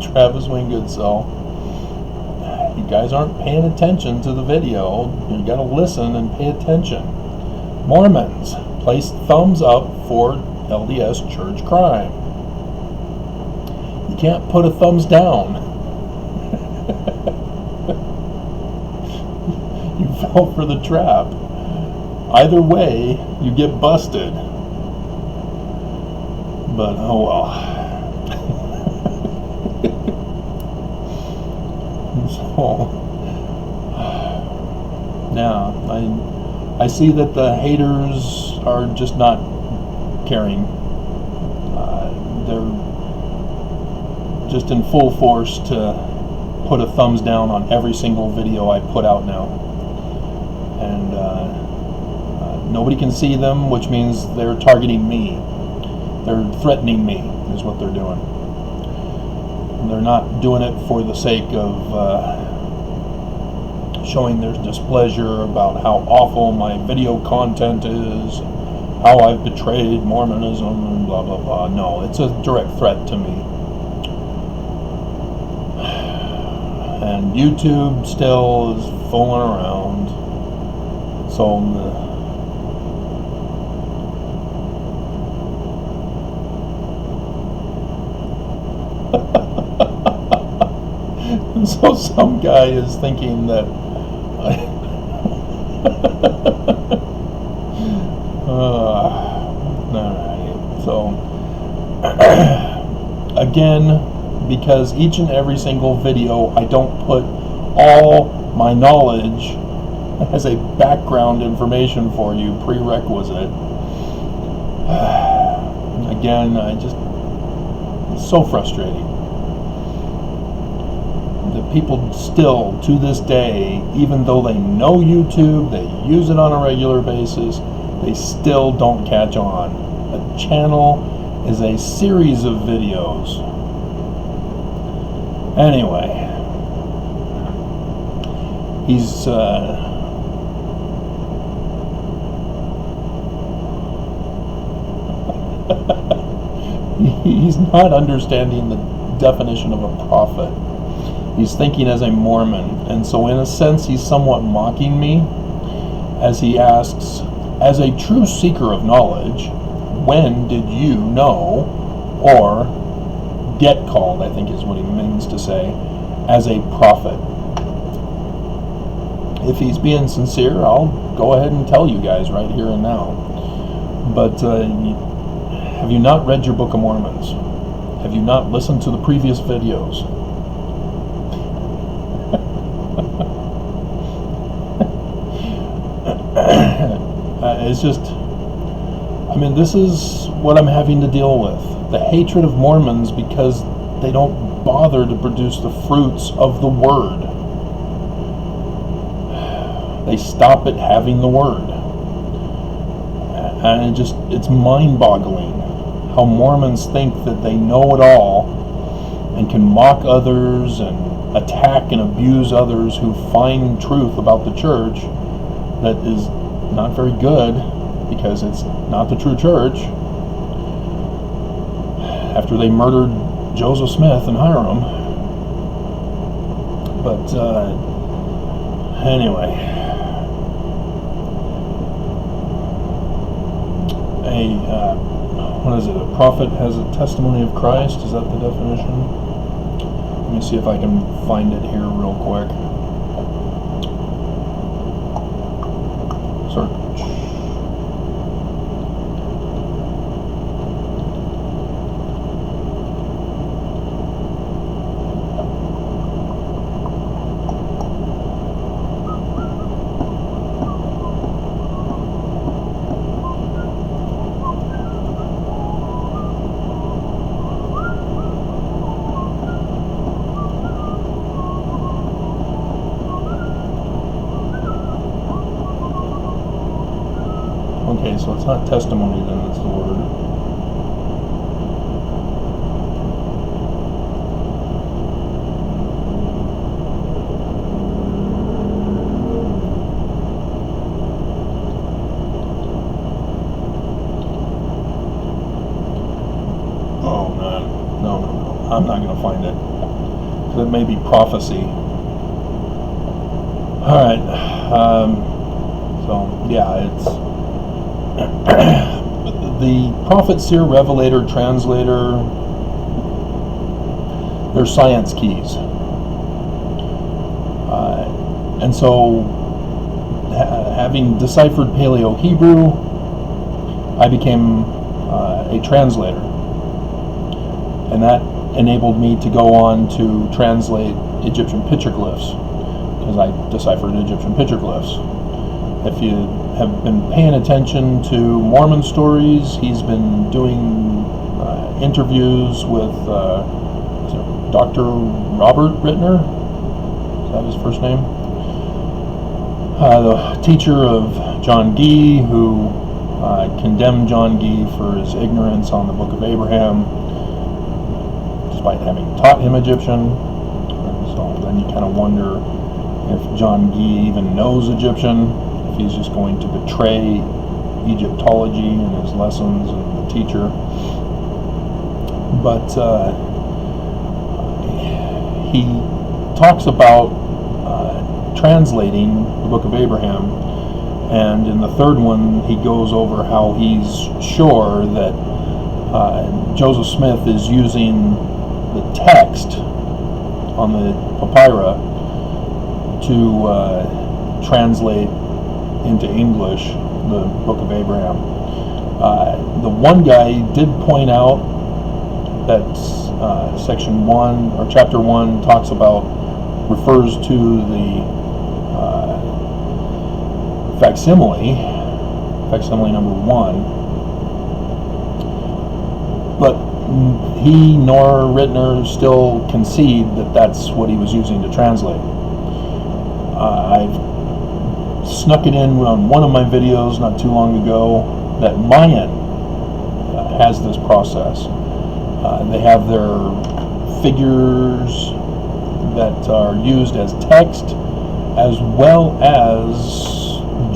Travis Wingate, so you guys aren't paying attention to the video. You gotta listen and pay attention. Mormons place thumbs up for LDS church crime. You can't put a thumbs down. You fell for the trap. Either way, you get busted. But oh well. So, yeah, I see that the haters are just not caring. They're just in full force to put a thumbs down on every single video I put out now. And nobody can see them, which means they're targeting me. They're threatening me, is what they're doing. And they're not doing it for the sake of showing their displeasure about how awful my video content is, how I've betrayed Mormonism, and blah, blah, blah. No, it's a direct threat to me. And YouTube still is fooling around. So so some guy is thinking that alright, so again, because each and every single video I don't put all my knowledge as a background information for you, prerequisite. Again, it's so frustrating. The people still, to this day, even though they know YouTube, they use it on a regular basis, they still don't catch on. A channel is a series of videos. Anyway, he's he's not understanding the definition of a prophet. He's thinking as a Mormon, and so in a sense he's somewhat mocking me as he asks, as a true seeker of knowledge, when did you know or get called, I think is what he means to say, as a prophet? If he's being sincere, I'll go ahead and tell you guys right here and now. But have you not read your Book of Mormons? Have you not listened to the previous videos? It's just, I mean, this is what I'm having to deal with. The hatred of Mormons because they don't bother to produce the fruits of the Word. They stop at having the Word. And it's mind-boggling how Mormons think that they know it all and can mock others and attack and abuse others who find truth about the church that is not very good, because it's not the true church. After they murdered Joseph Smith and Hiram. But anyway, what is it? A prophet has a testimony of Christ. Is that the definition? Let me see if I can find it here real quick. Search. Okay, so it's not testimony then, it's the word. Oh man, no, I'm not going to find it. prophecy. All right. So yeah, it's the prophet, seer, revelator, translator. They're science keys, and so having deciphered Paleo-Hebrew, I became a translator, and that enabled me to go on to translate Egyptian petroglyphs, because I deciphered Egyptian petroglyphs. If you have been paying attention to Mormon stories, he's been doing interviews with Dr. Robert Rittner, is that his first name? The teacher of John Gee, who condemned John Gee for his ignorance on the Book of Abraham, despite having taught him Egyptian. And so then you kind of wonder if John Gee even knows Egyptian, if he's just going to betray Egyptology in his lessons and the teacher. But he talks about translating the Book of Abraham, and in the third one he goes over how he's sure that Joseph Smith is using the text on the papyri to translate into English the Book of Abraham. The one guy did point out that section 1 or chapter 1 refers to the facsimile number 1, but he nor Rittner still concede that that's what he was using to translate. I've snuck it in on one of my videos not too long ago that Mayan has this process. They have their figures that are used as text as well as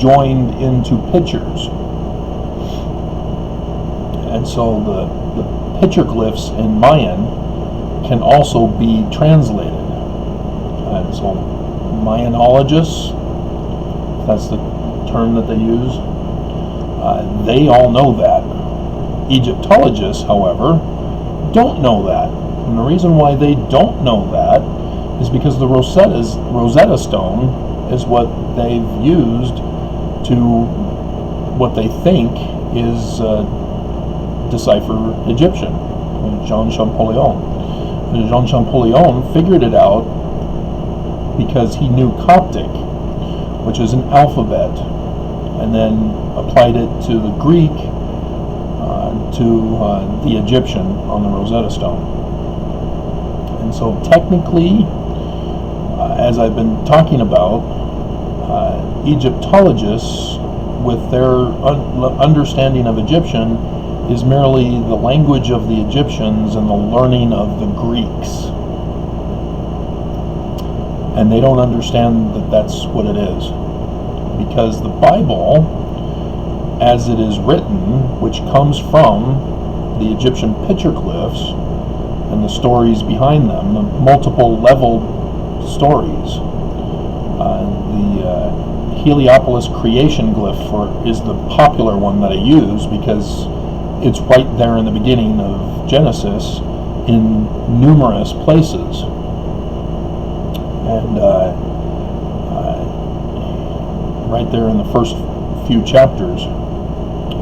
joined into pictures. And so the petroglyphs in Mayan can also be translated. And so Mayanologists, that's the term that they use, they all know that. Egyptologists, however, don't know that. And the reason why they don't know that is because the Rosetta Stone is what they've used to what they think is decipher Egyptian. Jean Champollion. Jean Champollion figured it out because he knew Coptic, which is an alphabet, and then applied it to the Greek, to the Egyptian on the Rosetta Stone. And so technically, as I've been talking about, Egyptologists, with their understanding of Egyptian, is merely the language of the Egyptians and the learning of the Greeks. And they don't understand that that's what it is. Because the Bible, as it is written, which comes from the Egyptian petroglyphs and the stories behind them, the multiple level stories, the Heliopolis creation glyph is the popular one that I use because it's right there in the beginning of Genesis in numerous places. And right there in the first few chapters.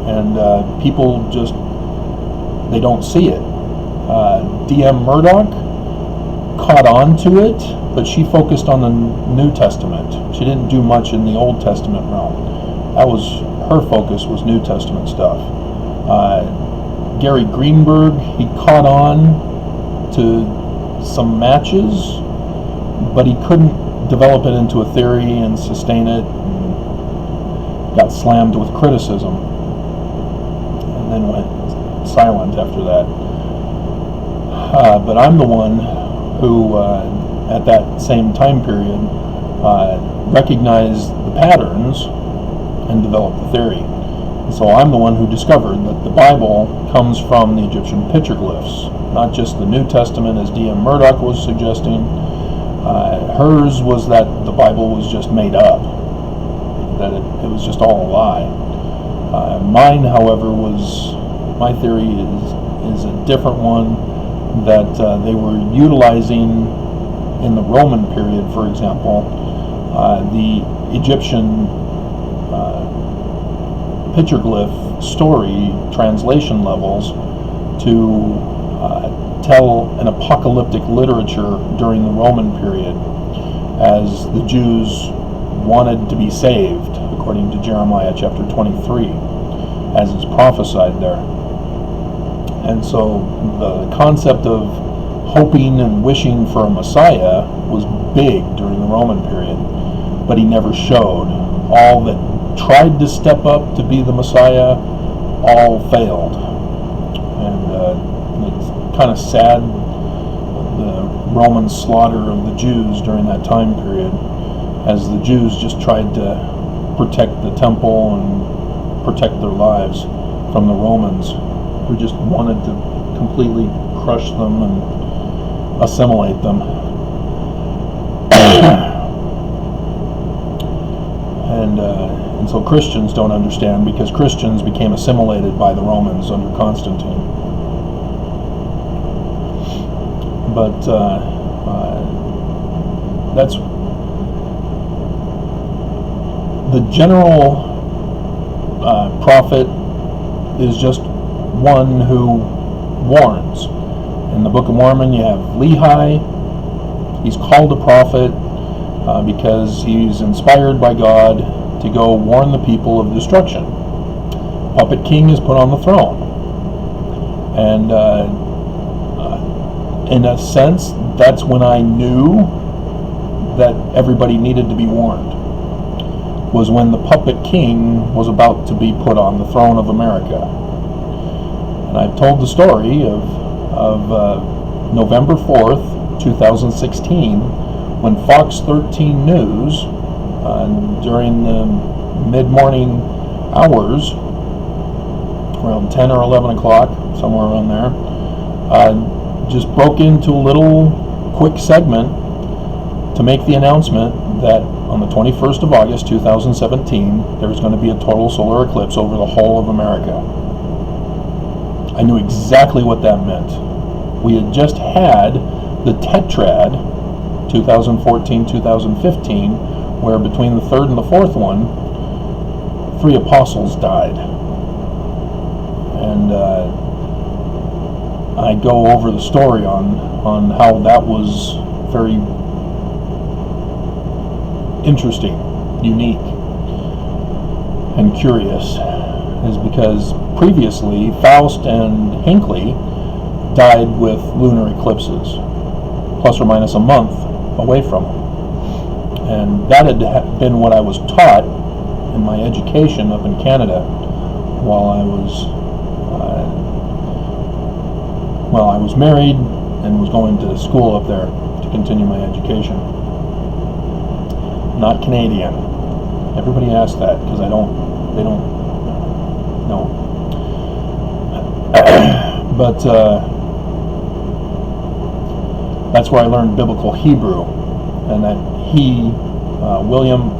And people just, they don't see it. D.M. Murdoch caught on to it, but she focused on the New Testament. She didn't do much in the Old Testament realm. That was, her focus was New Testament stuff. Gary Greenberg, he caught on to some matches, but he couldn't develop it into a theory and sustain it, and got slammed with criticism, and then went silent after that. But I'm the one who, at that same time period, recognized the patterns and developed the theory. And so I'm the one who discovered that the Bible comes from the Egyptian petroglyphs, not just the New Testament as D.M. Murdoch was suggesting, Hers was that the Bible was just made up, that it was just all a lie. Mine, however, my theory is a different one, that they were utilizing in the Roman period, for example, the Egyptian petroglyph story translation levels to tell an apocalyptic literature during the Roman period, as the Jews wanted to be saved, according to Jeremiah chapter 23, as is prophesied there. And so the concept of hoping and wishing for a Messiah was big during the Roman period, but he never showed. All that tried to step up to be the Messiah all failed. And it's kind of sad, the Roman slaughter of the Jews during that time period, as the Jews just tried to protect the temple and protect their lives from the Romans, who just wanted to completely crush them and assimilate them. And so Christians don't understand, because Christians became assimilated by the Romans under Constantine. But that's the general prophet is just one who warns. In the Book of Mormon, you have Lehi. He's called a prophet because he's inspired by God to go warn the people of destruction. Puppet King is put on the throne. And in a sense, that's when I knew that everybody needed to be warned, was when the Puppet King was about to be put on the throne of America. And I've told the story of November 4th, 2016, when Fox 13 News, during the mid-morning hours, around 10 or 11 o'clock, somewhere around there, just broke into a little quick segment to make the announcement that on the 21st of August 2017, there was going to be a total solar eclipse over the whole of America. I knew exactly what that meant. We had just had the Tetrad, 2014-2015, where between the third and the fourth one, 3 apostles died. And I go over the story on how that was very interesting, unique, and curious, is because previously Faust and Hinckley died with lunar eclipses, plus or minus a month away from them. And that had been what I was taught in my education up in Canada while I was married and was going to school up there to continue my education. Not Canadian. Everybody asks that because they don't know. But that's where I learned biblical Hebrew, and that William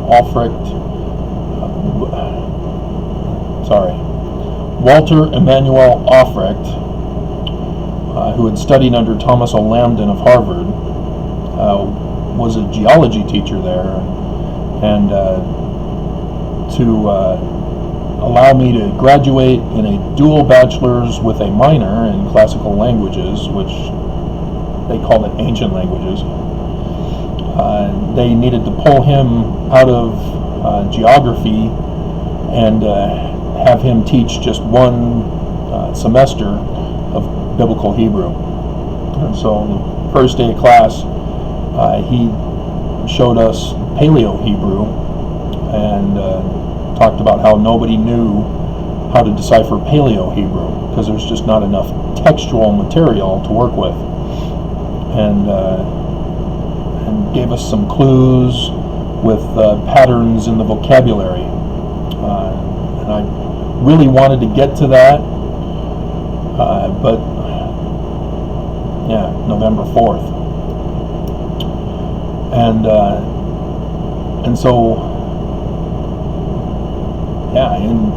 Walter Emanuel Aufrecht, who had studied under Thomas O. Lambden of Harvard, was a geology teacher there, and to allow me to graduate in a dual bachelor's with a minor in classical languages, which they called it ancient languages. They needed to pull him out of geography and have him teach just one semester of biblical Hebrew. And so the first day of class, he showed us Paleo-Hebrew and talked about how nobody knew how to decipher Paleo-Hebrew because there's just not enough textual material to work with. And gave us some clues with patterns in the vocabulary. And I really wanted to get to that, but yeah, November 4th. And so, yeah, in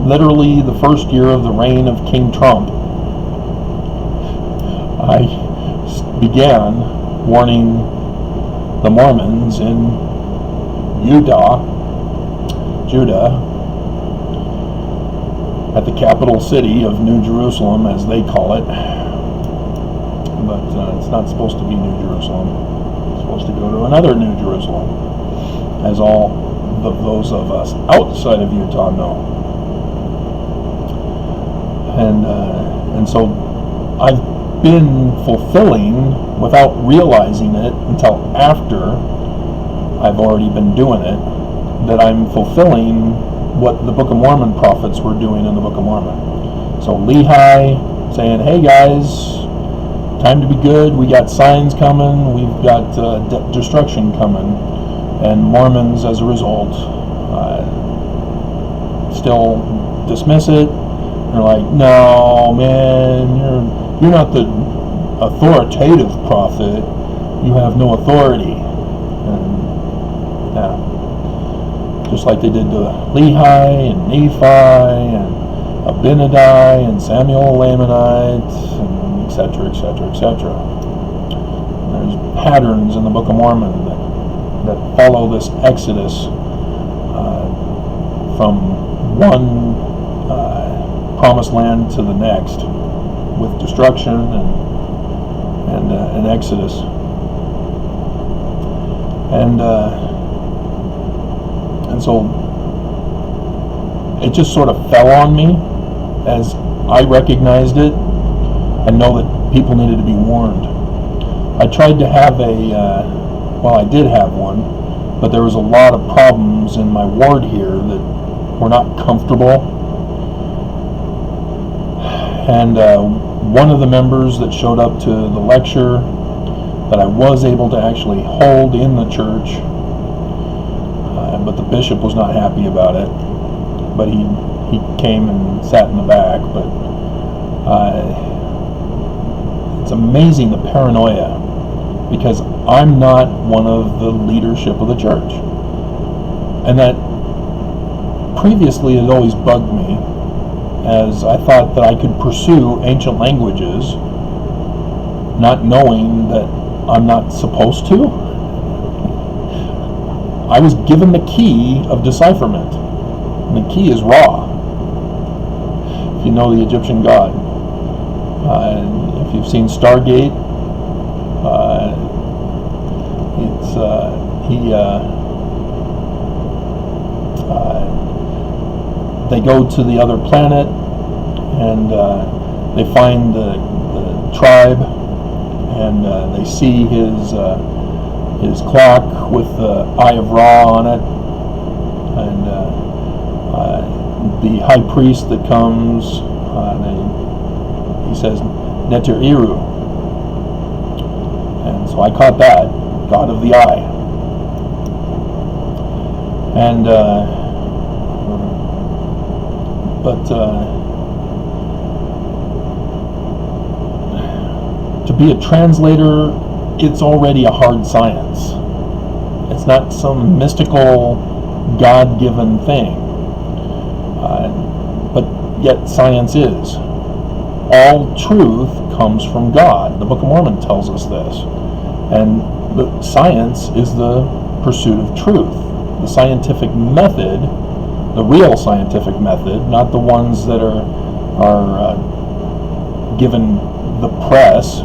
literally the first year of the reign of King Trump, I began warning the Mormons in Judah, at the capital city of New Jerusalem, as they call it. But it's not supposed to be New Jerusalem. It's supposed to go to another New Jerusalem, as all of those of us outside of Utah know. And so I've been fulfilling, without realizing it until after I've already been doing it, that I'm fulfilling what the Book of Mormon prophets were doing in the Book of Mormon. So Lehi saying, hey guys, time to be good, we got signs coming, we've got destruction coming. And Mormons, as a result, still dismiss it. They're like, no, man, you're not the authoritative prophet. You have no authority. And yeah, just like they did to Lehi and Nephi and Abinadi and Samuel Lamanite, and etc., etc., etc. There's patterns in the Book of Mormon that follow this exodus from one promised land to the next, with destruction and exodus. And so it just sort of fell on me as I recognized it and know that people needed to be warned. I tried to have I did have one, but there was a lot of problems in my ward here that were not comfortable. And one of the members that showed up to the lecture that I was able to actually hold in the church, but the bishop was not happy about it. But he came and sat in the back. But it's amazing, the paranoia, because I'm not one of the leadership of the church. And that previously had always bugged me, as I thought that I could pursue ancient languages not knowing that I'm not supposed to. I was given the key of decipherment, and the key is Ra. If you know the Egyptian god, if you've seen Stargate, they go to the other planet, and they find the tribe, and they see his clock with the Eye of Ra on it, and the high priest that comes, he says Neter Iru, and so I caught that, God of the Eye. And to be a translator, it's already a hard science. It's not some mystical, God-given thing. But yet science is. All truth comes from God. The Book of Mormon tells us this. And the science is the pursuit of truth. The scientific method, the real scientific method, not the ones that are given the press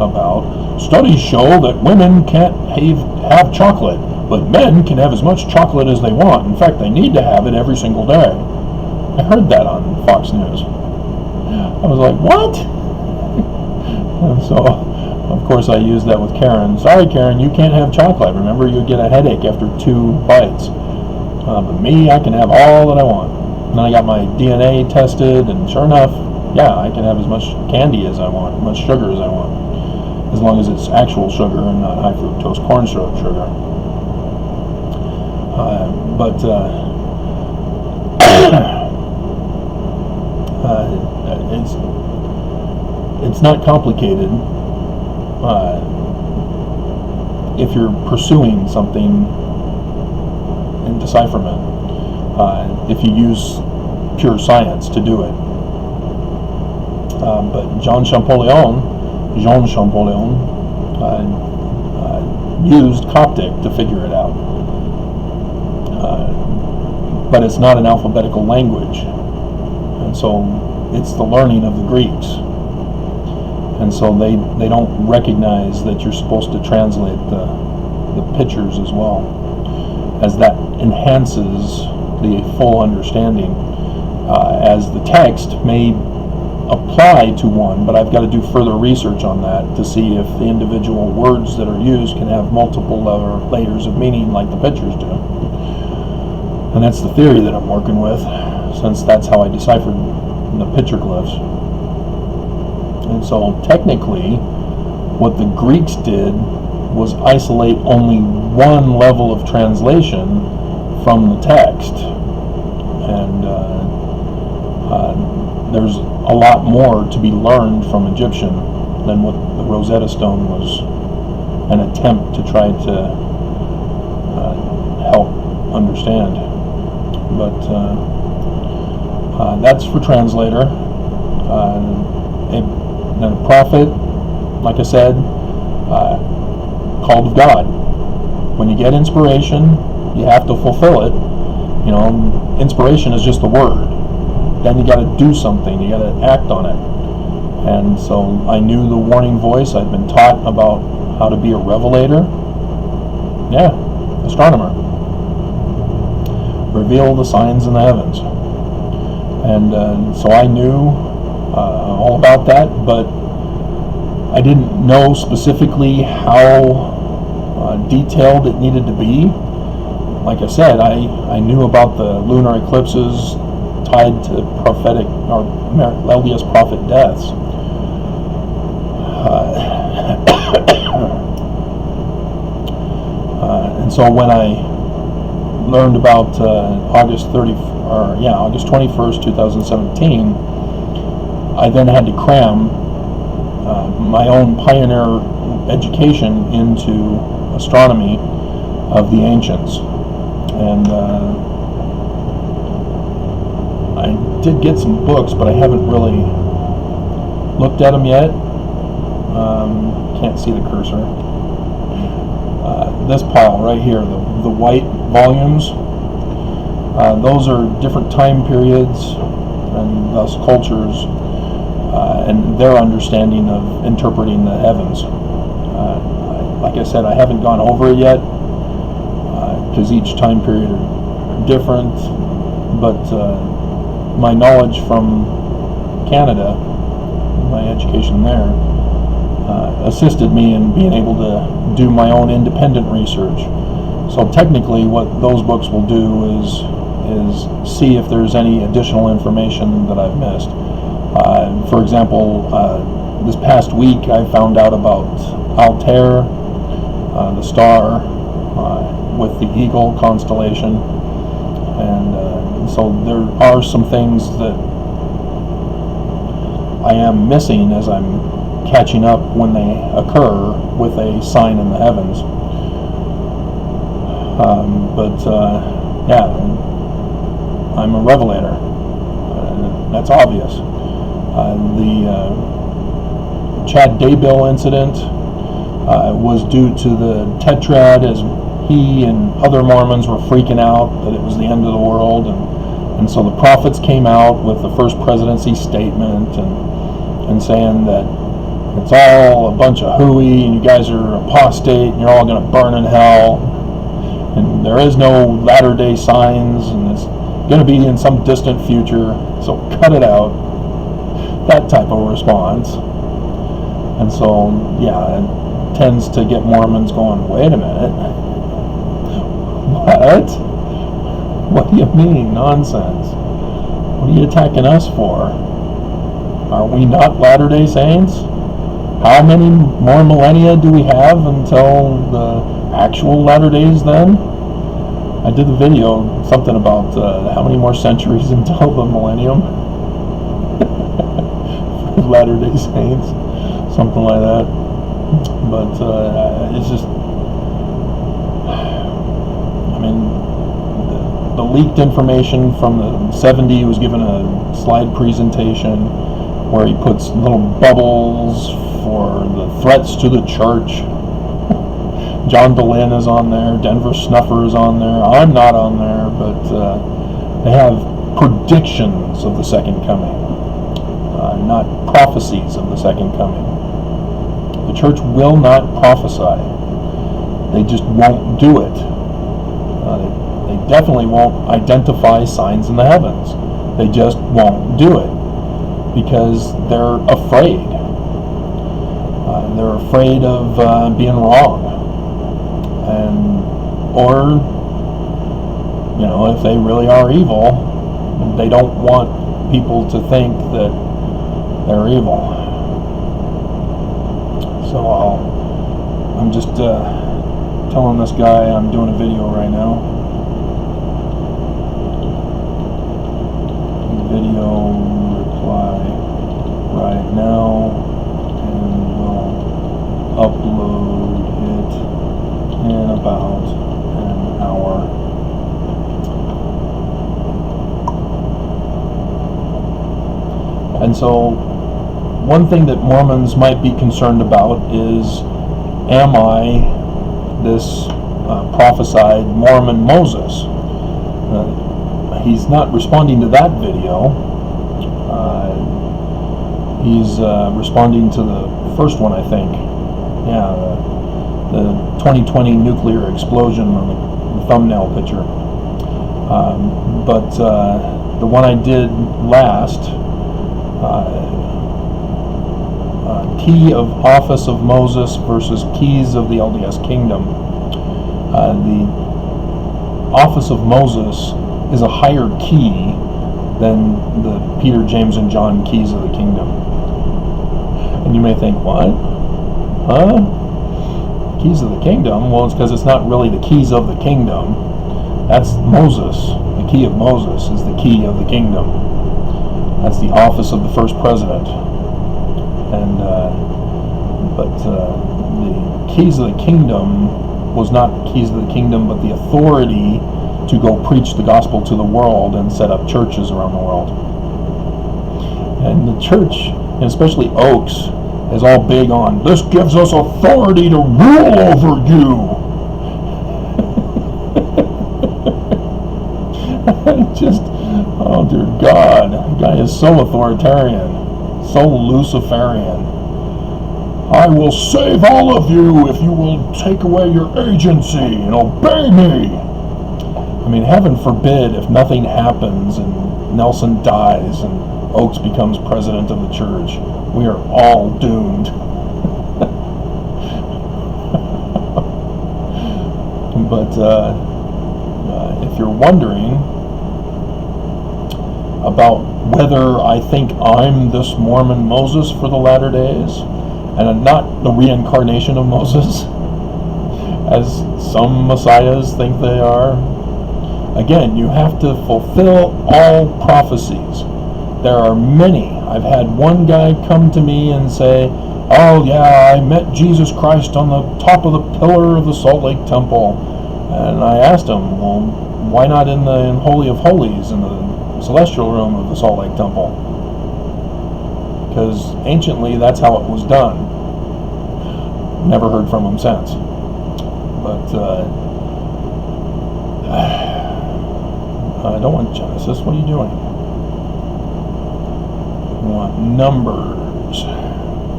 about. Studies show that women can't have chocolate, but men can have as much chocolate as they want. In fact, they need to have it every single day. I heard that on Fox News. I was like, what? And so, of course, I used that with Karen. Sorry, Karen, you can't have chocolate. Remember, you get a headache after 2 bites. But me, I can have all that I want. And then I got my DNA tested, and sure enough, yeah, I can have as much candy as I want, as much sugar as I want, as long as it's actual sugar and not high fructose corn syrup sugar. It's not complicated. if you're pursuing something in decipherment, if you use pure science to do it. But Jean Champollion used Coptic to figure it out. But it's not an alphabetical language, and so it's the learning of the Greeks. And so they don't recognize that you're supposed to translate the pictures as well, as that enhances the full understanding, as the text may apply to one, but I've got to do further research on that to see if the individual words that are used can have multiple layers of meaning like the pictures do. And that's the theory that I'm working with, since that's how I deciphered the picture glyphs. And so technically, what the Greeks did was isolate only one level of translation from the text. And there's a lot more to be learned from Egyptian than what the Rosetta Stone was an attempt to try to help understand. But that's for translator. And a prophet, like I said, called of God. When you get inspiration, you have to fulfill it. You know, inspiration is just the word. Then you got to do something. You got to act on it. And so I knew the warning voice. I'd been taught about how to be a revelator. Yeah, astronomer. Reveal the signs in the heavens. And so I knew all about that, but I didn't know specifically how detailed it needed to be. Like I said, I knew about the lunar eclipses tied to prophetic or LDS prophet deaths. And so when I learned about August 21st, 2017, I then had to cram my own pioneer education into astronomy of the ancients. And I did get some books, but I haven't really looked at them yet. Can't see the cursor. This pile right here, the white volumes, those are different time periods and thus cultures, and their understanding of interpreting the heavens. Like I said, I haven't gone over it yet, because each time period are different, but my knowledge from Canada, my education there, assisted me in being able to do my own independent research. So technically what those books will do is see if there's any additional information that I've missed. For example, this past week I found out about Altair, the star with the Eagle constellation, and so there are some things that I am missing as I'm catching up when they occur with a sign in the heavens. Yeah, I'm a revelator. That's obvious. The Chad Daybell incident was due to the Tetrad, as he and other Mormons were freaking out that it was the end of the world, and so the prophets came out with the first presidency statement and saying that it's all a bunch of hooey and you guys are apostate and you're all going to burn in hell, and there is no latter-day signs and it's going to be in some distant future, so cut it out. That type of response. And so, yeah, it tends to get Mormons going, wait a minute. What? What do you mean, nonsense? What are you attacking us for? Are we not Latter-day Saints? How many more millennia do we have until the actual Latter Days then? I did the video, something about how many more centuries until the millennium. Latter-day Saints, something like that. But it's just, I mean, the leaked information from the 70s, he was given a slide presentation where he puts little bubbles for the threats to the church. John Dehlin is on there, Denver Snuffer is on there, I'm not on there, but they have predictions of the second coming, not prophecies of the second coming. The church will not prophesy. They just won't do it. They definitely won't identify signs in the heavens. They just won't do it because they're afraid. They're afraid of being wrong. Or if they really are evil, they don't want people to think that they're evil. So I'm just telling this guy I'm doing a video right now. Video reply right now, and we'll upload it in about an hour. And so one thing that Mormons might be concerned about is, am I this prophesied Mormon Moses? He's not responding to that video. He's responding to the first one, I think. Yeah, the 2020 nuclear explosion on the thumbnail picture. But the one I did last, Key of Office of Moses versus Keys of the LDS Kingdom. The Office of Moses is a higher key than the Peter, James, and John keys of the kingdom. And you may think, what? Huh? Keys of the kingdom? Well, it's because it's not really the keys of the kingdom. That's Moses. The key of Moses is the key of the kingdom. That's the office of the first president. And but the keys of the kingdom was not keys of the kingdom, but the authority to go preach the gospel to the world and set up churches around the world. And the church, and especially Oaks, is all big on, this gives us authority to rule over you. Just, oh dear God, the guy is so authoritarian, so Luciferian. I will save all of you if you will take away your agency and obey me. I mean, heaven forbid if nothing happens and Nelson dies and Oaks becomes president of the church. We are all doomed. But if you're wondering about whether I think I'm this Mormon Moses for the latter days, and not the reincarnation of Moses, as some messiahs think they are, again, you have to fulfill all prophecies. There are many. I've had one guy come to me and say, oh yeah, I met Jesus Christ on the top of the pillar of the Salt Lake Temple. And I asked him, well, why not in the Holy of Holies, in the celestial room of the Salt Lake Temple? Because anciently that's how it was done. Never heard from him since. But I don't want Genesis. What are you doing? We want Numbers,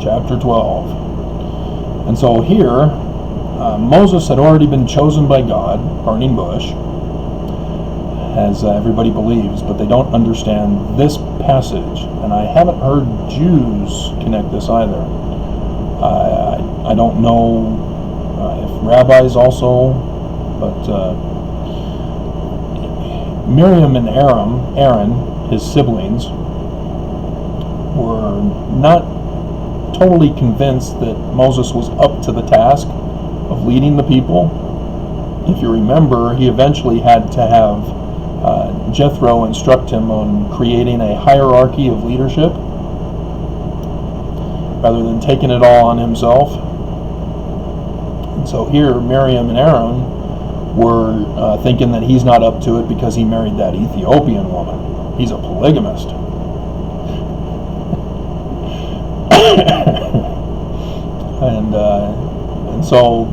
chapter 12. And so here, Moses had already been chosen by God, burning bush, as everybody believes, but they don't understand this passage. And I haven't heard Jews connect this either. I don't know if rabbis also, but Miriam and Aaron, his siblings, were not totally convinced that Moses was up to the task of leading the people. If you remember, he eventually had to have Jethro instruct him on creating a hierarchy of leadership rather than taking it all on himself. And so here, Miriam and Aaron were thinking that he's not up to it because he married that Ethiopian woman. He's a polygamist. and so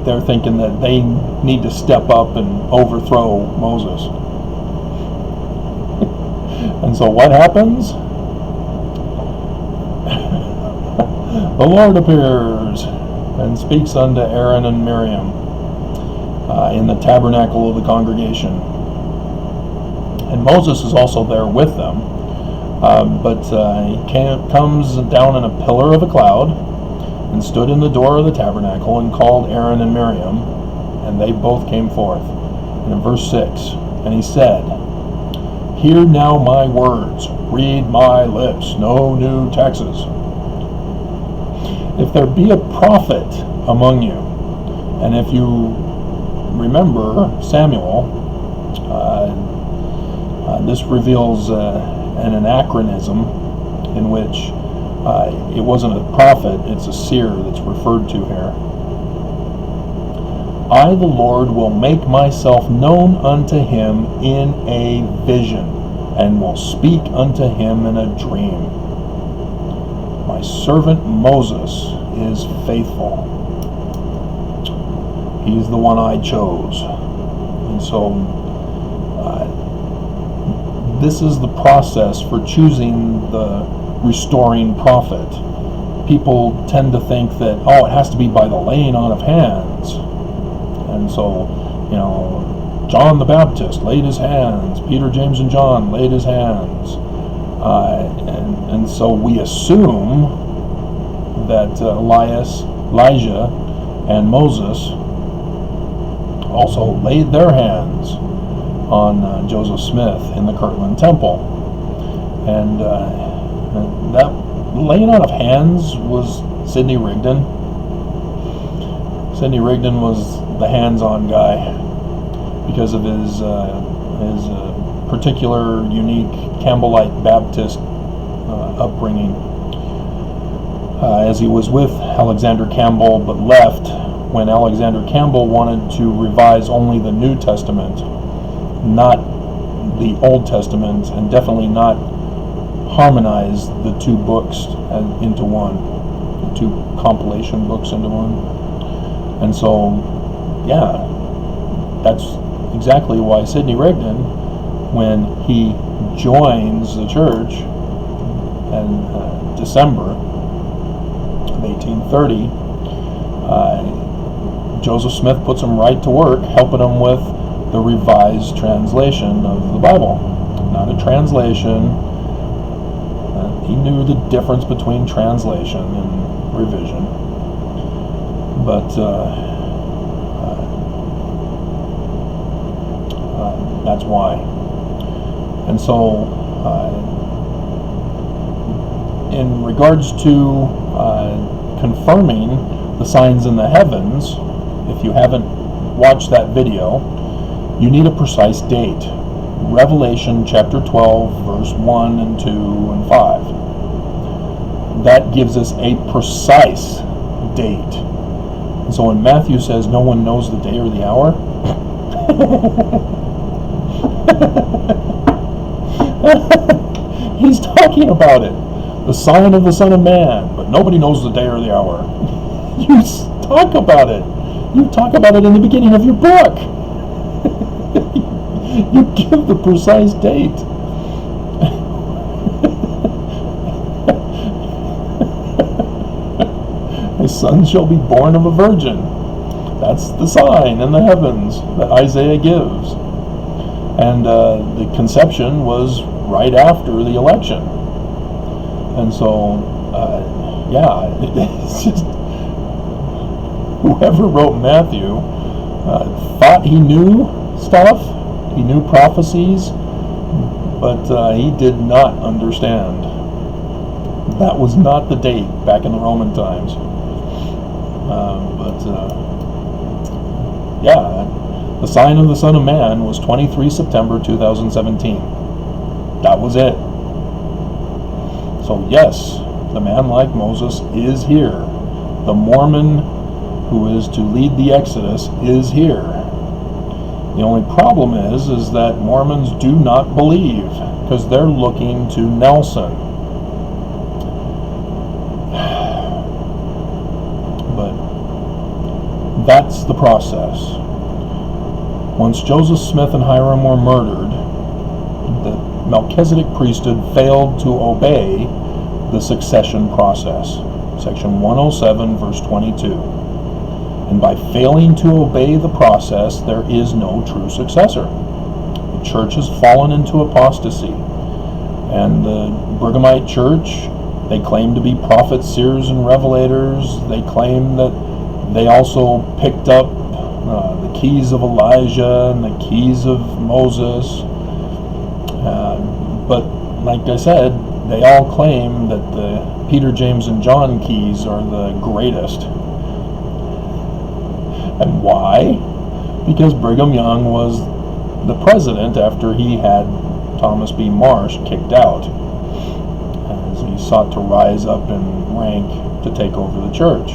they're thinking that they need to step up and overthrow Moses. And so what happens? The Lord appears and speaks unto Aaron and Miriam in the tabernacle of the congregation. And Moses is also there with them, but he comes down in a pillar of a cloud and stood in the door of the tabernacle and called Aaron and Miriam, and they both came forth. And in verse 6, and he said, Hear now my words, read my lips, no new taxes. If there be a prophet among you, and if you remember Samuel, this reveals an anachronism in which it wasn't a prophet, it's a seer that's referred to here. I, the Lord, will make myself known unto him in a vision, and will speak unto him in a dream. My servant Moses is faithful. He's the one I chose. And so this is the process for choosing the restoring prophet. People tend to think that, it has to be by the laying on of hands. And so, John the Baptist laid his hands, Peter, James, and John laid his hands. And so we assume that Elijah, and Moses also laid their hands on Joseph Smith in the Kirtland Temple. And that laying on of hands was Sidney Rigdon. Sidney Rigdon was the hands-on guy because of his particular unique Campbellite Baptist upbringing. As he was with Alexander Campbell but left when Alexander Campbell wanted to revise only the New Testament, not the Old Testament, and definitely not harmonize the two books into one, the two compilation books into one. And so, that's exactly why Sidney Rigdon, when he joins the church in December of 1830, Joseph Smith puts him right to work, helping him with the revised translation of the Bible. Not a translation. He knew the difference between translation and revision. But that's why. And so, in regards to confirming the signs in the heavens, if you haven't watched that video, you need a precise date. Revelation chapter 12, verse 1 and 2 and 5. That gives us a precise date. And so when Matthew says no one knows the day or the hour, he's talking about it. The sign of the Son of Man, but nobody knows the day or the hour. You talk about it. You talk about it in the beginning of your book. You give the precise date. A son shall be born of a virgin. That's the sign in the heavens that Isaiah gives. And the conception was right after the election. And so, it's just, whoever wrote Matthew thought he knew stuff, he knew prophecies, but he did not understand. That was not the date back in the Roman times. The sign of the Son of Man was 23 September 2017. That was it. So yes, the man like Moses is here. The Mormon who is to lead the Exodus, is here. The only problem is that Mormons do not believe, because they're looking to Nelson. But that's the process. Once Joseph Smith and Hiram were murdered, the Melchizedek priesthood failed to obey the succession process. Section 107, verse 22. And by failing to obey the process, there is no true successor. The church has fallen into apostasy. And the Brighamite church, they claim to be prophets, seers, and revelators. They claim that they also picked up the keys of Elijah and the keys of Moses. But like I said, they all claim that the Peter, James, and John keys are the greatest. And why? Because Brigham Young was the president after he had Thomas B. Marsh kicked out, as he sought to rise up in rank to take over the church.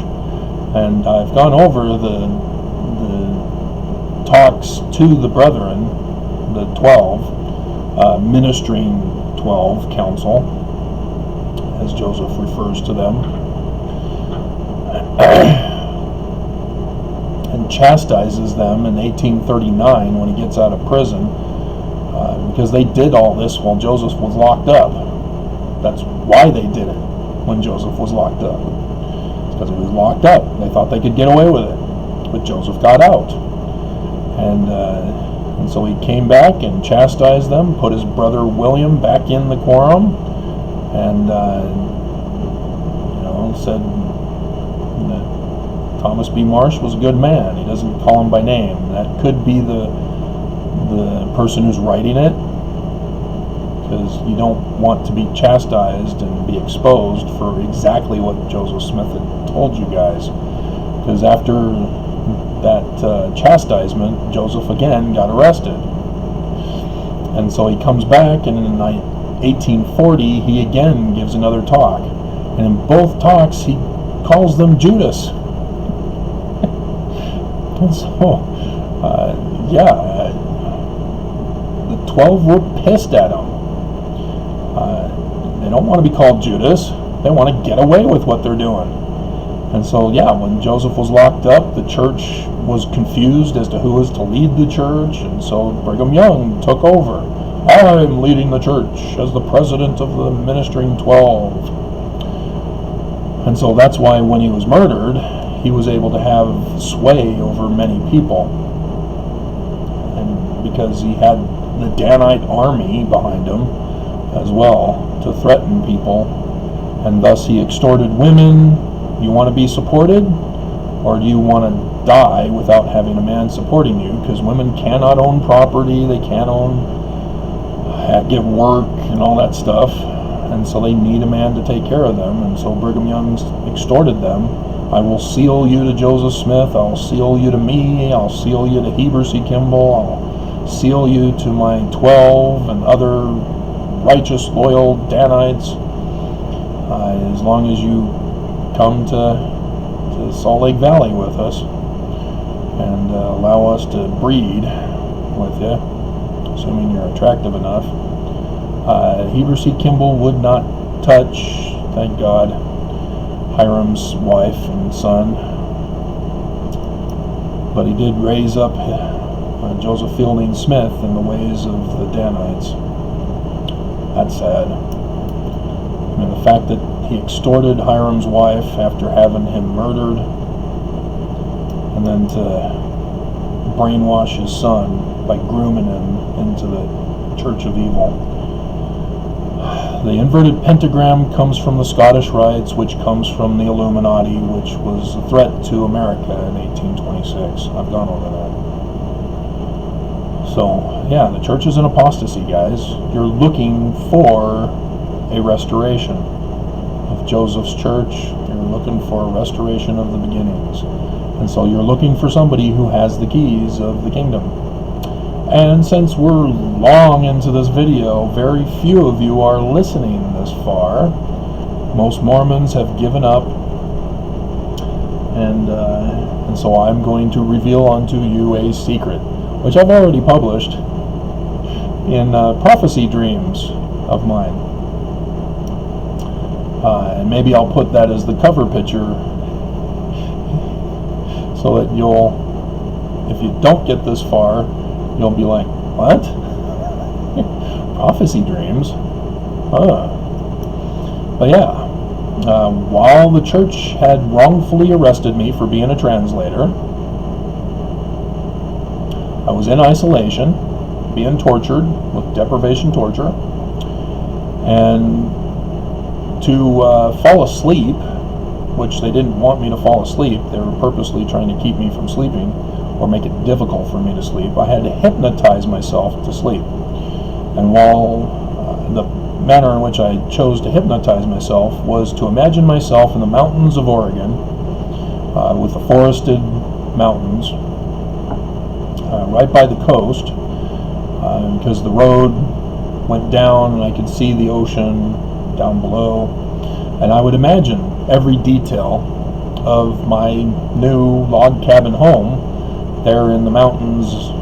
And I've gone over the talks to the brethren, the 12, ministering 12 council, as Joseph refers to them, and chastises them in 1839 when he gets out of prison, because they did all this while Joseph was locked up. That's why they did it when Joseph was locked up. It's because he was locked up. They thought they could get away with it, but Joseph got out. And so he came back and chastised them, put his brother William back in the quorum, and said that Thomas B. Marsh was a good man. He doesn't call him by name. That could be the person who's writing it, because you don't want to be chastised and be exposed for exactly what Joseph Smith had told you guys. Because after that chastisement, Joseph again got arrested. And so he comes back, and in 1840 he again gives another talk. And in both talks he calls them Judas. And so, the 12 were pissed at him. They don't want to be called Judas. They want to get away with what they're doing. And so, when Joseph was locked up, the church was confused as to who was to lead the church, and so Brigham Young took over. I'm leading the church as the president of the ministering 12. And so that's why when he was murdered, he was able to have sway over many people. And because he had the Danite army behind him as well to threaten people, and thus he extorted women. You want to be supported, or do you want to die without having a man supporting you? Because women cannot own property, they can't get work and all that stuff, and so they need a man to take care of them. And so Brigham Young extorted them. I will seal you to Joseph Smith, I'll seal you to me, I'll seal you to Heber C. Kimball, I'll seal you to my 12 and other righteous, loyal Danites, as long as you come to Salt Lake Valley with us and allow us to breed with you, assuming you're attractive enough. Heber C. Kimball would not touch, thank God, Hiram's wife and son, but he did raise up Joseph Fielding Smith in the ways of the Danites. That's sad. I mean, the fact that he extorted Hiram's wife after having him murdered, and then to brainwash his son by grooming him into the Church of Evil. The inverted pentagram comes from the Scottish Rites, which comes from the Illuminati, which was a threat to America in 1826. I've gone over that. So, the church is in apostasy, guys. You're looking for a restoration of Joseph's church. You're looking for a restoration of the beginnings. And so you're looking for somebody who has the keys of the kingdom. And since we're long into this video, very few of you are listening this far. Most Mormons have given up. And so I'm going to reveal unto you a secret, which I've already published in prophecy dreams of mine. And maybe I'll put that as the cover picture, so that if you don't get this far, you'll be like, what? Prophecy dreams? Huh. But yeah. While the church had wrongfully arrested me for being a translator, I was in isolation, being tortured with deprivation torture, and to fall asleep, which they didn't want me to fall asleep, they were purposely trying to keep me from sleeping or make it difficult for me to sleep. I had to hypnotize myself to sleep. And while the manner in which I chose to hypnotize myself was to imagine myself in the mountains of Oregon, with the forested mountains, right by the coast, because the road went down and I could see the ocean down below, and I would imagine every detail of my new log cabin home there in the mountains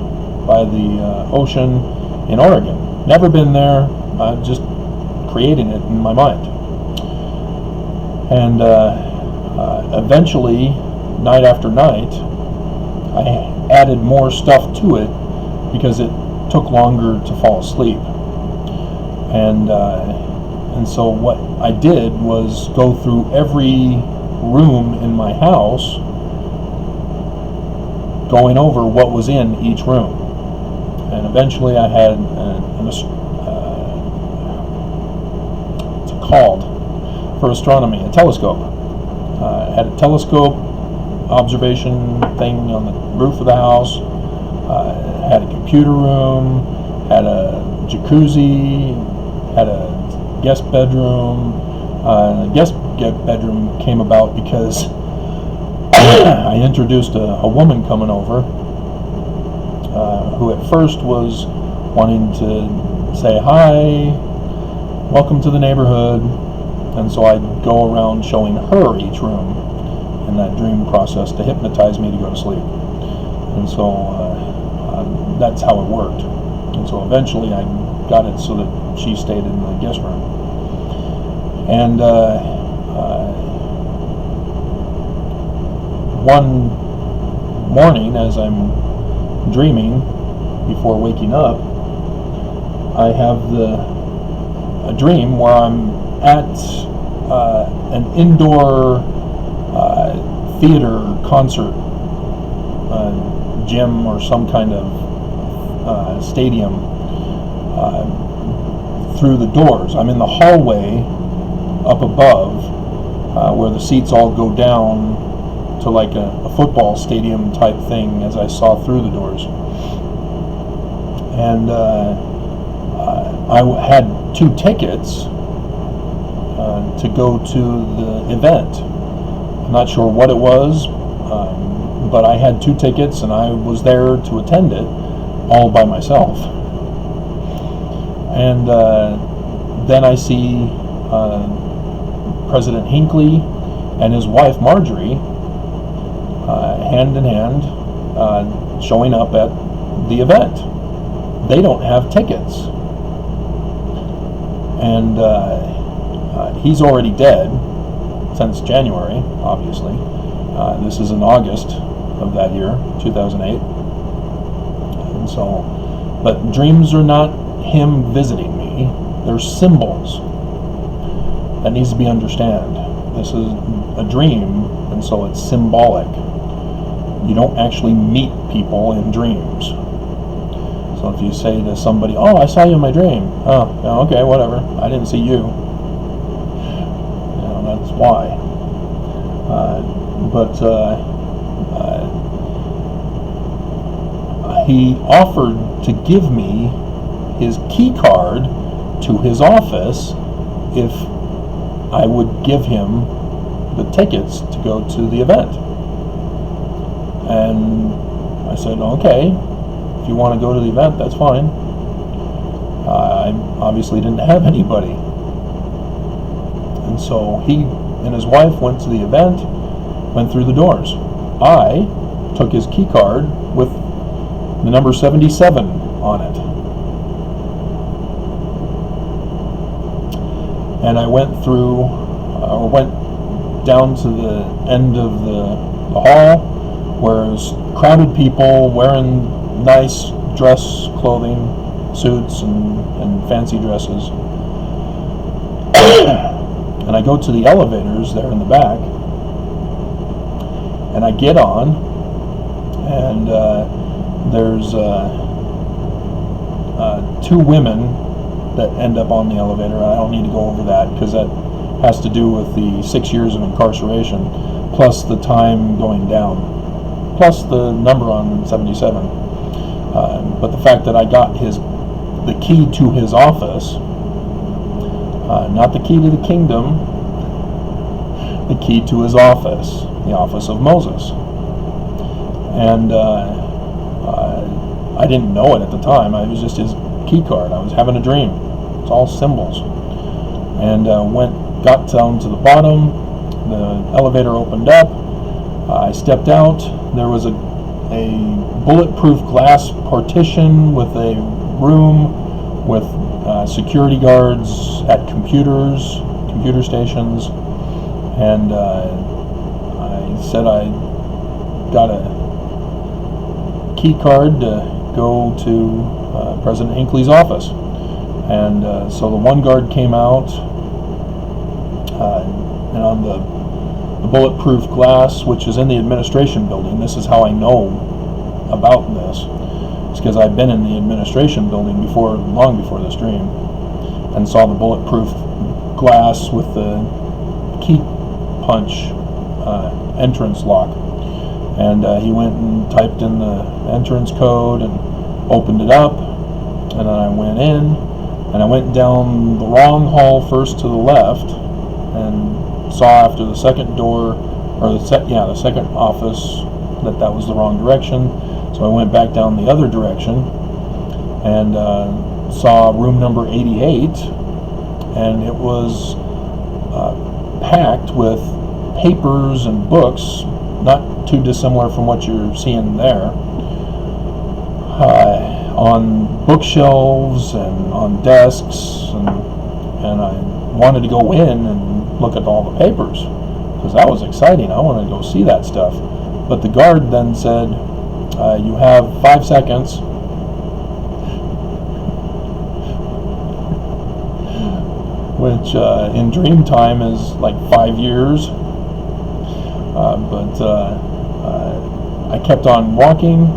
by the ocean in Oregon. Never been there, just creating it in my mind. And eventually, night after night, I added more stuff to it because it took longer to fall asleep. And so what I did was go through every room in my house, going over what was in each room. And eventually I had called for astronomy, a telescope. Had a telescope observation thing on the roof of the house, had a computer room, had a jacuzzi, had a guest bedroom. The guest bedroom came about because I introduced a woman coming over, who at first was wanting to say hi, welcome to the neighborhood, and so I'd go around showing her each room in that dream process to hypnotize me to go to sleep. And so that's how it worked. And so eventually I got it so that she stayed in the guest room. And one morning, as I'm dreaming before waking up, I have a dream where I'm at an indoor theater concert gym or some kind of stadium. Through the doors, I'm in the hallway up above, where the seats all go down to like a football stadium type thing, as I saw through the doors. And I had 2 tickets to go to the event. I'm not sure what it was, but I had 2 tickets and I was there to attend it all by myself. And then I see President Hinckley and his wife Marjorie, hand in hand, showing up at the event. They don't have tickets. And he's already dead since January, obviously. This is in August of that year, 2008. And so, but dreams are not him visiting me. They're symbols. That needs to be understood. This is a dream, and so it's symbolic. You don't actually meet people in dreams. So if you say to somebody, "Oh, I saw you in my dream," "Oh, yeah, okay, whatever. I didn't see you." That's why. He offered to give me his key card to his office if I would give him the tickets to go to the event. And I said, okay, if you want to go to the event, that's fine. I obviously didn't have anybody. And so he and his wife went to the event, went through the doors. I took his key card with the number 77 on it. And I went went down to the end of the hall, where it was crowded people wearing nice dress clothing, suits and fancy dresses. And I go to the elevators there in the back, and I get on, and there's two women that end up on the elevator. I don't need to go over that because that has to do with the 6 years of incarceration, plus the time going down, plus the number on 77. But the fact that I got the key to his office, not the key to the kingdom, the key to his office, the office of Moses. And I didn't know it at the time. It was just his key card. I was having a dream. It's all symbols. And got down to the bottom. The elevator opened up. I stepped out. There was a bulletproof glass partition with a room with security guards at computer stations, and I said I got a key card to go to President Hinckley's office. And so the one guard came out, and on the bulletproof glass, which is in the administration building, this is how I know about this. It's because I've been in the administration building before, long before this dream, and saw the bulletproof glass with the key punch entrance lock. And he went and typed in the entrance code and opened it up, and then I went in, and I went down the wrong hall first to the left, and saw after the second door, or the second office, that was the wrong direction. So I went back down the other direction and saw room number 88, and it was packed with papers and books, not too dissimilar from what you're seeing there, on bookshelves and on desks, and I wanted to go in and look at all the papers because that was exciting. I wanted to go see that stuff. But the guard then said, you have 5 seconds. Which in dream time is like 5 years. But I kept on walking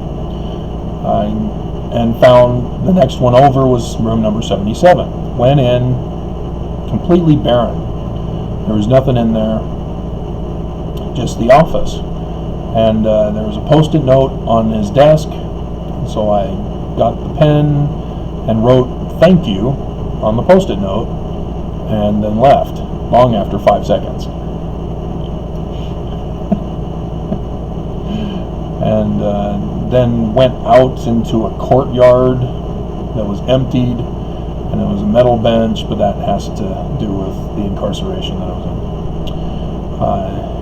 and found the next one over was room number 77. Went in, completely barren. There was nothing in there, just the office. And there was a post-it note on his desk, so I got the pen and wrote "thank you" on the post-it note, and then left long after 5 seconds. And then went out into a courtyard that was emptied, and there was a metal bench, but that has to do with the incarceration that I was in.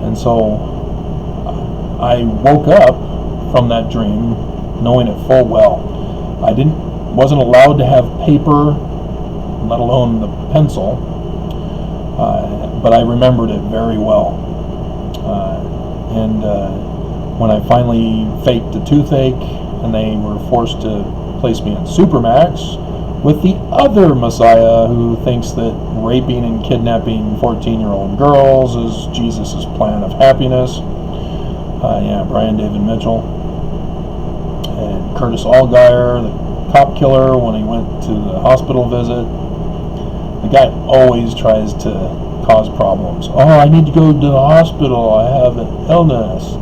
And so I woke up from that dream knowing it full well. I wasn't allowed to have paper, let alone the pencil, but I remembered it very well. And when I finally faked a toothache, and they were forced to place me in Supermax with the other Messiah who thinks that raping and kidnapping 14-year-old girls is Jesus' plan of happiness. Brian David Mitchell. And Curtis Allgaier, the cop killer, when he went to the hospital visit. The guy always tries to cause problems. Oh, I need to go to the hospital. I have an illness.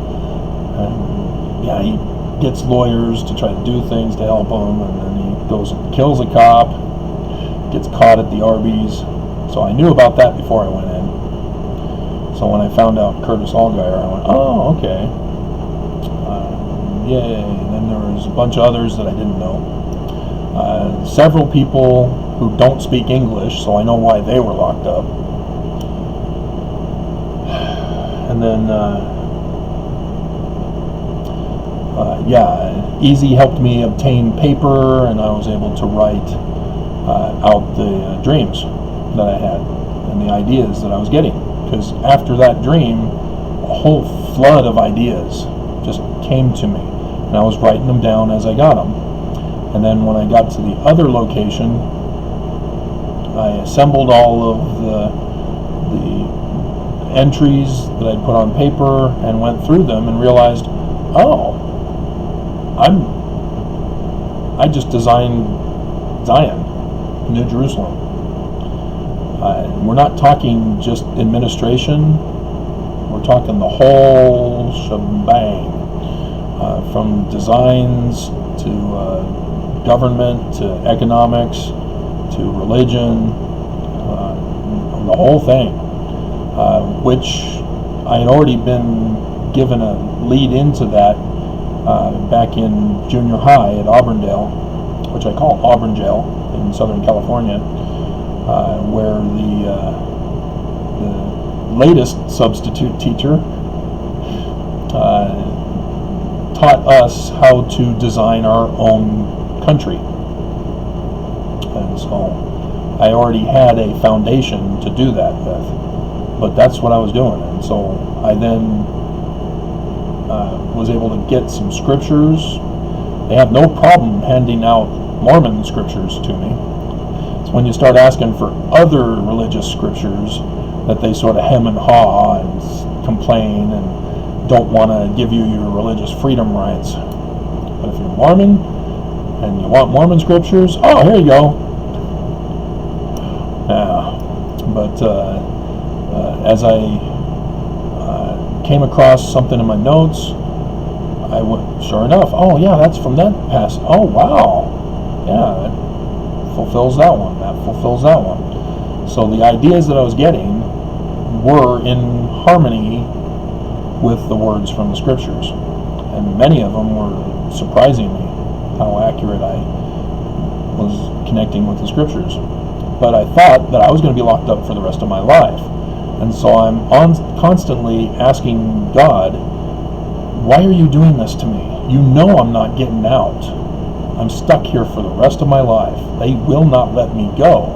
And he gets lawyers to try to do things to help him, and then he goes and kills a cop, gets caught at the Arby's. So I knew about that before I went in. So when I found out Curtis Allgaier, I went, oh, okay. Yay. And then there was a bunch of others that I didn't know. Several people who don't speak English, so I know why they were locked up. And then Easy helped me obtain paper, and I was able to write out the dreams that I had and the ideas that I was getting. Because after that dream, a whole flood of ideas just came to me, and I was writing them down as I got them. And then when I got to the other location, I assembled all of the entries that I'd put on paper and went through them and realized, I just designed Zion, New Jerusalem. We're not talking just administration, we're talking the whole shebang, from designs to government to economics to religion, the whole thing, which I had already been given a lead into that back in junior high at Auburndale, which I call Auburn Jail in Southern California, where the latest substitute teacher taught us how to design our own country. And so I already had a foundation to do that with, but that's what I was doing. And so I then was able to get some scriptures. They have no problem handing out Mormon scriptures to me. It's when you start asking for other religious scriptures that they sort of hem and haw and complain and don't want to give you your religious freedom rights. But if you're Mormon and you want Mormon scriptures, oh, here you go. But as I came across something in my notes, I went, sure enough, oh yeah, that's from that past. Oh wow, yeah, that fulfills that one. That fulfills that one. So the ideas that I was getting were in harmony with the words from the scriptures, and many of them were surprising me how accurate I was connecting with the scriptures. But I thought that I was going to be locked up for the rest of my life, and so I'm constantly asking God, why are you doing this to me? You know I'm not getting out. I'm stuck here for the rest of my life. They will not let me go.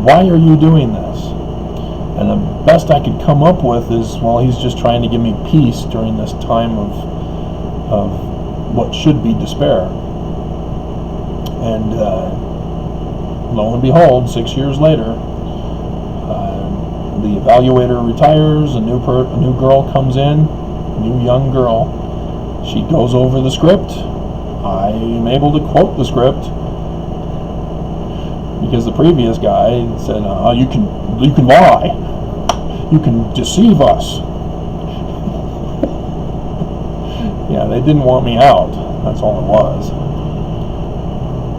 Why are you doing this? And the best I could come up with is, well, he's just trying to give me peace during this time of what should be despair. And lo and behold, 6 years later, the evaluator retires, a new girl comes in, new young girl. She goes over the script. I am able to quote the script because the previous guy said, you can lie, you can deceive us. Yeah, they didn't want me out. That's all it was.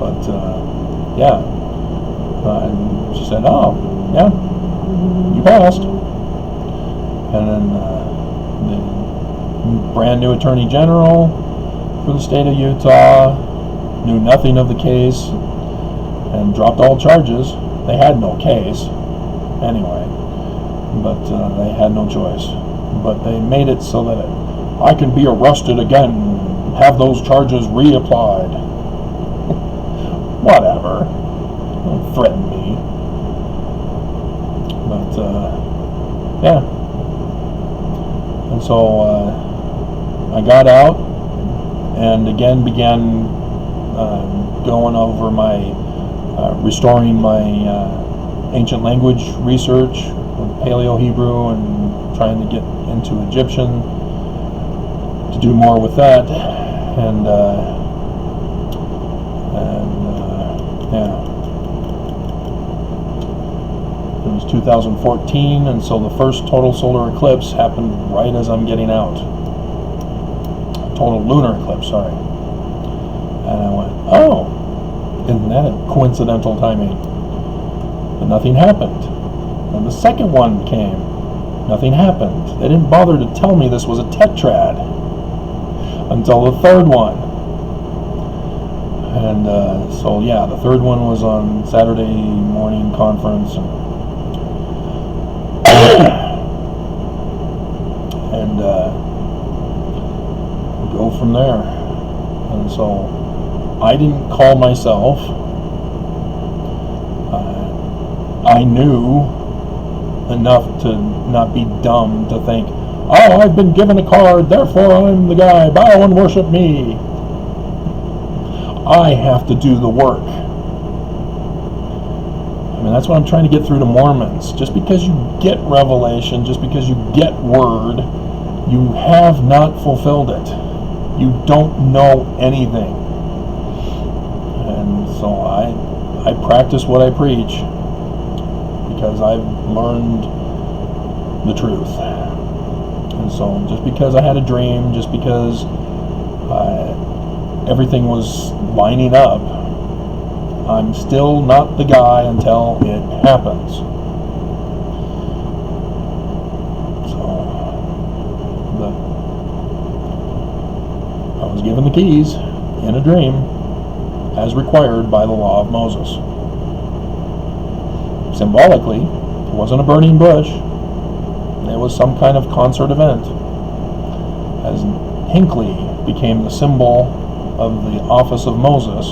But yeah, and she said, oh yeah, you passed. And then the brand new Attorney General for the state of Utah knew nothing of the case and dropped all charges. They had no case anyway, but they had no choice. But they made it so that I can be arrested again and have those charges reapplied. Whatever. Don't threaten me. But yeah. And so I got out and again began going over my restoring my ancient language research with Paleo-Hebrew and trying to get into Egyptian to do more with that, and yeah, it was 2014, and so the first total solar eclipse happened right as I'm getting out. Total lunar eclipse, sorry. And I went, oh, isn't that a coincidental timing? But nothing happened. And the second one came. Nothing happened. They didn't bother to tell me this was a tetrad until the third one. And so yeah, the third one was on Saturday morning conference. And go from there. And so I didn't call myself. I knew enough to not be dumb to think, oh, I've been given a card, therefore I'm the guy, bow and worship me. I have to do the work. I mean, that's what I'm trying to get through to Mormons. Just because you get revelation, just because you get word, you have not fulfilled it. You don't know anything. And so I practice what I preach because I've learned the truth. And so just because I had a dream, just because everything was lining up, I'm still not the guy until it happens. So, I was given the keys in a dream as required by the law of Moses. Symbolically, it wasn't a burning bush. It was some kind of concert event, as Hinckley became the symbol of the office of Moses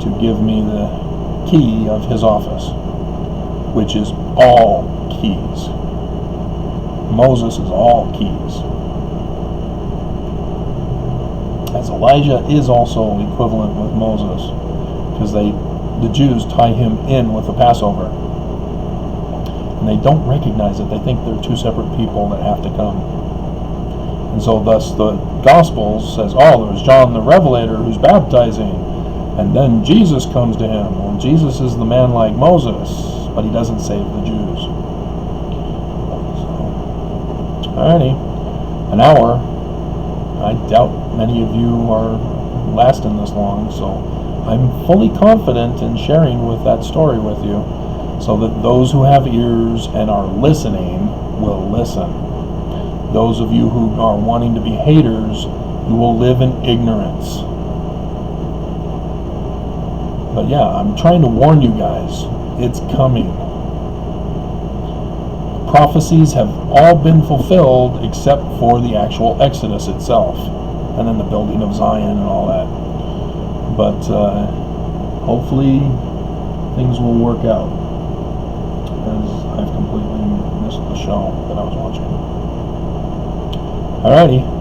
to give me the key of his office, which is all keys. Moses is all keys. As Elijah is also equivalent with Moses, because the Jews tie him in with the Passover. And they don't recognize it. They think they're two separate people that have to come. And so thus the Gospels says, oh, there's John the Revelator who's baptizing, and then Jesus comes to him. Well, Jesus is the man like Moses, but he doesn't save the Jews. So, alrighty, an hour. I doubt many of you are lasting this long, so I'm fully confident in sharing with that story with you, so that those who have ears and are listening will listen. Those of you who are wanting to be haters, you will live in ignorance. But yeah, I'm trying to warn you guys, it's coming. Prophecies have all been fulfilled except for the actual Exodus itself, and then the building of Zion and all that. But hopefully things will work out, because I've completely missed the show that I was watching. Alrighty.